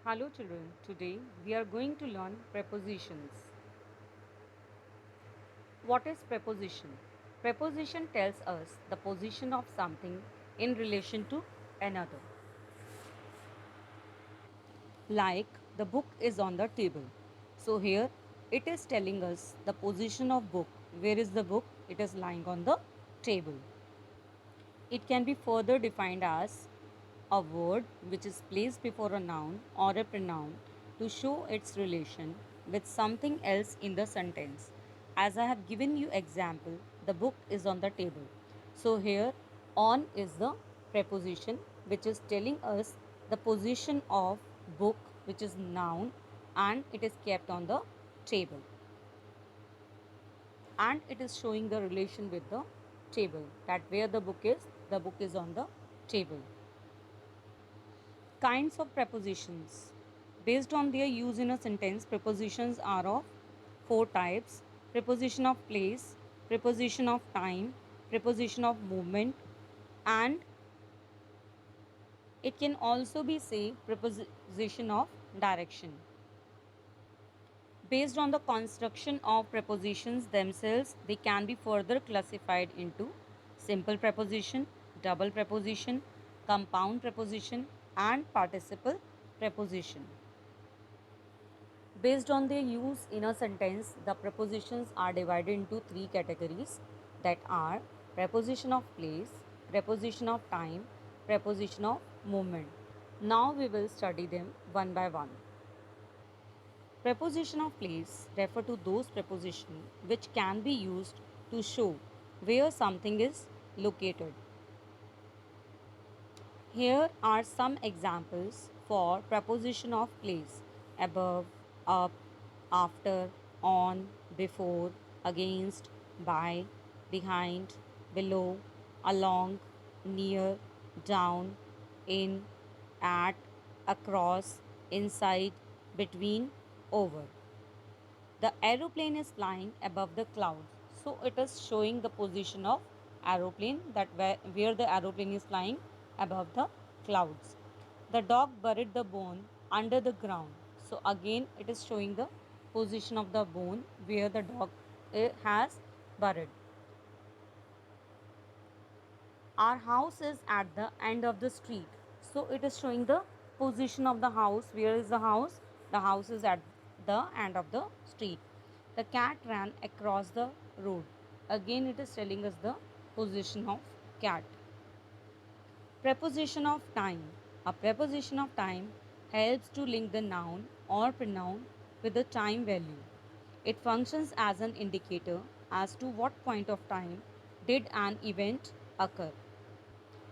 Hello children, today we are going to learn prepositions. What is preposition? Preposition tells us the position of something in relation to another. Like the book is on the table. So here it is telling us the position of book. Where is the book? It is lying on the table. It can be further defined as a word which is placed before a noun or a pronoun to show its relation with something else in the sentence. As I have given you example, the book is on the table. So here on is the preposition which is telling us the position of book, which is noun, and it is kept on the table, and it is showing the relation with the table, that where the book is on the table. Kinds of prepositions. Based on their use in a sentence, prepositions are of four types: preposition of place, preposition of time, preposition of movement, and it can also be say preposition of direction. Based on the construction of prepositions themselves, they can be further classified into simple preposition, double preposition, compound preposition, and participle preposition. Based on their use in a sentence, the prepositions are divided into three categories, that are preposition of place, preposition of time, preposition of movement. Now we will study them one by one. Preposition of place refer to those prepositions which can be used to show where something is located. Here are some examples for preposition of place: above, up, after, on, before, against, by, behind, below, along, near, down, in, at, across, inside, between, over. The aeroplane is flying above the clouds. So it is showing the position of aeroplane, that where the aeroplane is flying above the clouds. The dog buried the bone under the ground. So again it is showing the position of the bone where the dog has buried. Our house is at the end of the street. So it is showing the position of the house. Where is the house? The house is at the end of the street. The cat ran across the road. Again it is telling us the position of cat. Preposition of time. A preposition of time helps to link the noun or pronoun with the time value. It functions as an indicator as to what point of time did an event occur.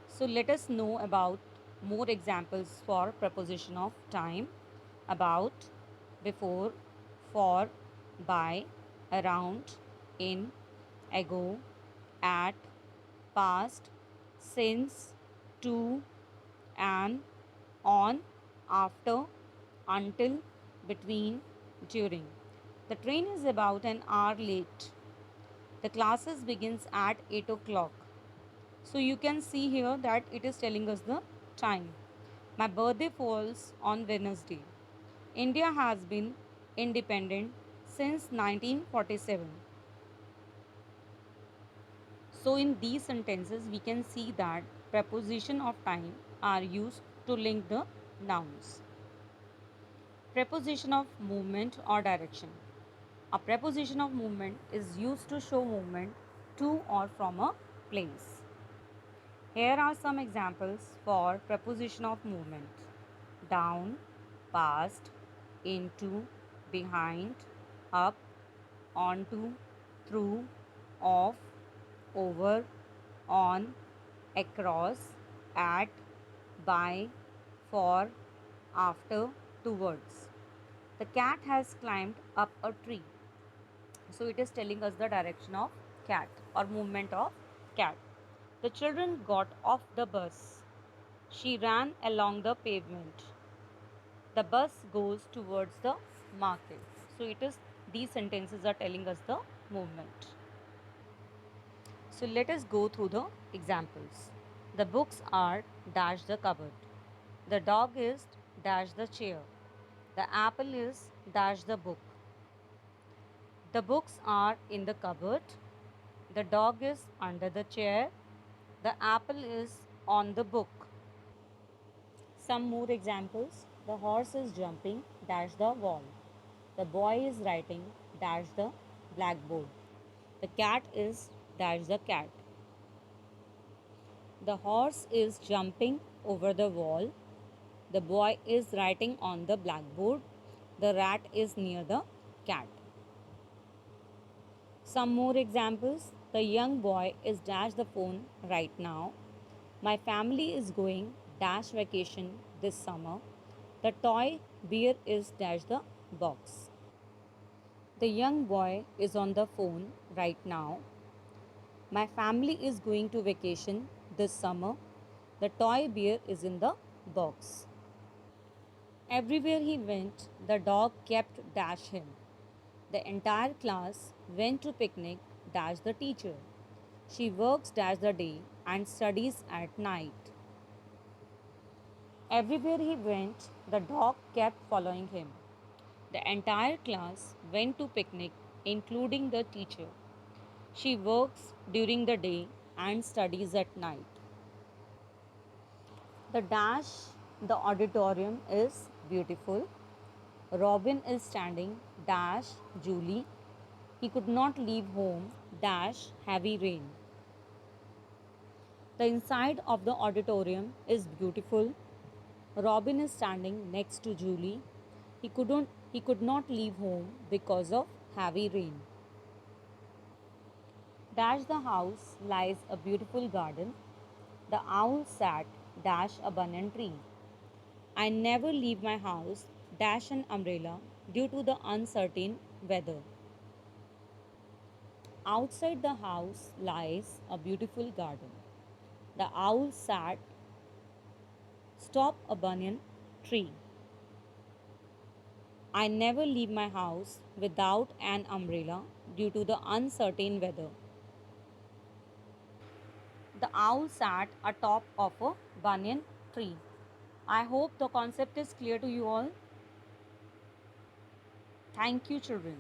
So let us know about more examples for preposition of time: about, before, for, by, around, in, ago, at, past, since, to, and, on, after, until, between, during. The train is about an hour late. The classes begins at 8 o'clock. So you can see here that it is telling us the time. My birthday falls on Wednesday. India has been independent since 1947. So in these sentences we can see that preposition of time are used to link the nouns. Preposition of movement or direction. A preposition of movement is used to show movement to or from a place. Here are some examples for preposition of movement: down, past, into, behind, up, onto, through, off, over, on, across, at, by, for, after, towards. The cat has climbed up a tree. So it is telling us the direction of cat or movement of cat. The children got off the bus. She ran along the pavement. The bus goes towards the market. So it is, these sentences are telling us the movement. So let us go through the examples. The books are dash the cupboard. The dog is dash the chair. The apple is dash the book. The books are in the cupboard. The dog is under the chair. The apple is on the book. Some more examples. The horse is jumping dash the wall. The boy is writing dash the blackboard. The cat is dash the cat. The horse is jumping over the wall. The boy is writing on the blackboard. The rat is near the cat. Some more examples. The young boy is dash the phone right now. My family is going dash vacation this summer. The toy bear is dash the box. The young boy is on the phone right now. My family is going to vacation this summer. The toy bear is in the box. Everywhere he went, the dog kept dash him. The entire class went to picnic dash the teacher. She works dash the day and studies at night. Everywhere he went, the dog kept following him. The entire class went to picnic, including the teacher. She works during the day and studies at night. The dash, the auditorium is beautiful. Robin is standing dash Julie. He could not leave home dash heavy rain. The inside of the auditorium is beautiful. Robin is standing next to Julie. He could not leave home because of heavy rain. Dash the house lies a beautiful garden. The owl sat dash a banyan tree. I never leave my house dash an umbrella due to the uncertain weather. Outside the house lies a beautiful garden. The owl sat stop a banyan tree. I never leave my house without an umbrella due to the uncertain weather. The owl sat atop of a banyan tree. I hope the concept is clear to you all. Thank you, children.